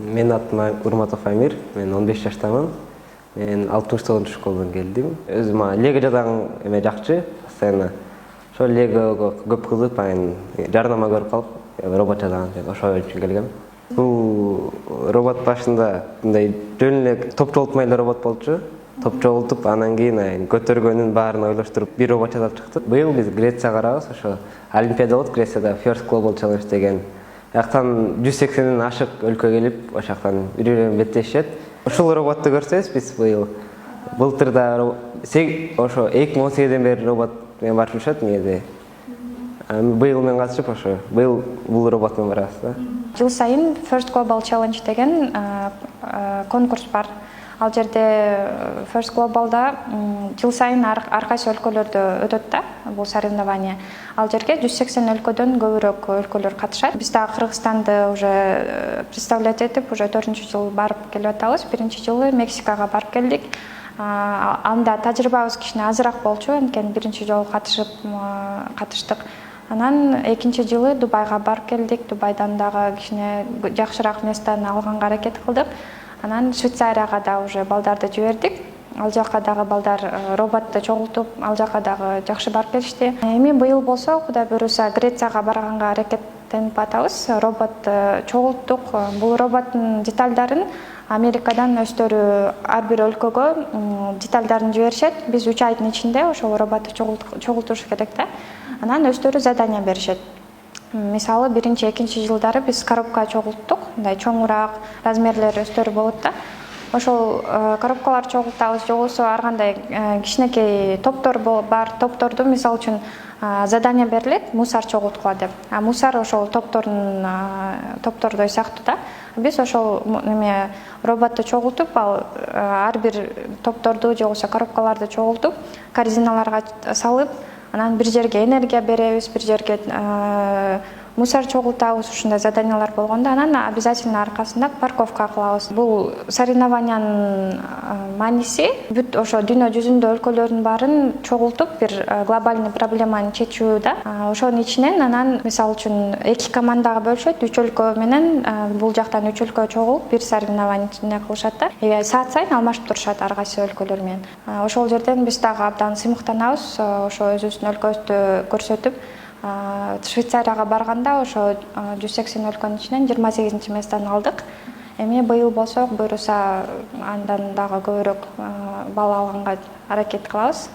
Менин атым Урматов Амир, мен 15 жаштамын. Мен 69 школдан келдим. Өзүм лего жадаган эме жакчы, постоянно. Ошо легого көп кызык, анан жарнама көрүп калып, робот жадаган, ошо үчүн келгем. Бул робот башында мындай жөн эле топ чогултмай эле робот болчу. Топ чогултуп, анан кийин көтөргөнүн баарын ойлоштуруп, бир робот жасап чыктык. Быйыл биз Грецияга барабыз, ошо Олимпиада болот, Грецияда First Global Challenge деген. Жактан 180ден ашык өлкө келип, ошол жактан үрүрүп беттешет. Ушул роботту көрсөбүз, биз быйыл былтырда ошо 2018ден бери робот менен барып жүрүшөт негизи. Быйыл мен катышып, ошо быйыл бул робот менен барабыз да. Жыл сайын First Global Challenge деген конкурс бар. Ал жерде First Global'да жыл сайын ар кайсы өлкөлөрдө өтөт да бул соревнование. Ал жерге 180 өлкөдөн көбүрөөк өлкөлөр катышат. Биз дагы Кыргызстанды уже представлять этип, уже 4-жыл жыл барып келип атабыз. Биринчи жылы Мексикага барып келдик. Анда тажрыйбабыз кичине азыраак болчу, анткени биринчи жолу катыштык. Анан экинчи жылы Дубайга барып келдик. Дубайдан дагы кичине жакшыраак местаны алганга аракет кылдык. Анан Швейцарияга да уже балдарды жибердик. Ал жака дагы балдар роботту чогултуп, ал жака дагы жакшы барып келишти. Эми быйыл болсо Кудай буйруса Грецияга барганга аракеттенип атабыз. Робот чогулттук. Бул роботтун детальдарын Америкадан өздөрү ар бир өлкөгө детальдарын жиберишет. Биз 3 айдын ичинде ошол роботту чогултуш керек да. Анан өздөрү задание беришет. Мисалы, биринчи, экинчи жылдары биз коробка чогулттук. Мындай чоңураак размерлери өздөрү болот да. Ошол коробкалар чогултабыз, же болбосо ар кандай кичинекей топтор бар. Топторду мисалы үчүн задание берилет, мусор чогулткула деп. Мусор ошол топтордой сыяктуу да. Биз ошол роботту чогултуп, ар бир топторду же болбосо коробкаларды чогултуп, корзиналарга салып, анан бир жерге энергия беребиз, бир жерге мусор чогултабыз, ушундай заданиялар болгондо анан обязательно аркасында парковка кылабыз. Бул соревнованиянын мааниси бүт ошо дүйнө жүзүндө өлкөлөрдүн баарын чогултуп, бир глобальный проблеманы чечүү да. Ошонун ичинен анан мисалы үчүн 2 командага бөлүшөт, 3 өлкө менен бул жактан 3 өлкө чогулуп, бир соревнование кылышат да. Саат сайын алмашып турушат ар кайсы өлкөлөр менен. Ошол жерден биз дагы абдан сыймыктанабыз, ошо өзүбүздүн өлкөбүздү көрсөтүп, Швейцарияга барганда ошо 180 өлкөнүн ичинен 28-чи местаны алдык. Эми быйыл болсо буйруса андан дагы көбүрөөк балл алганга аракет кылабыз.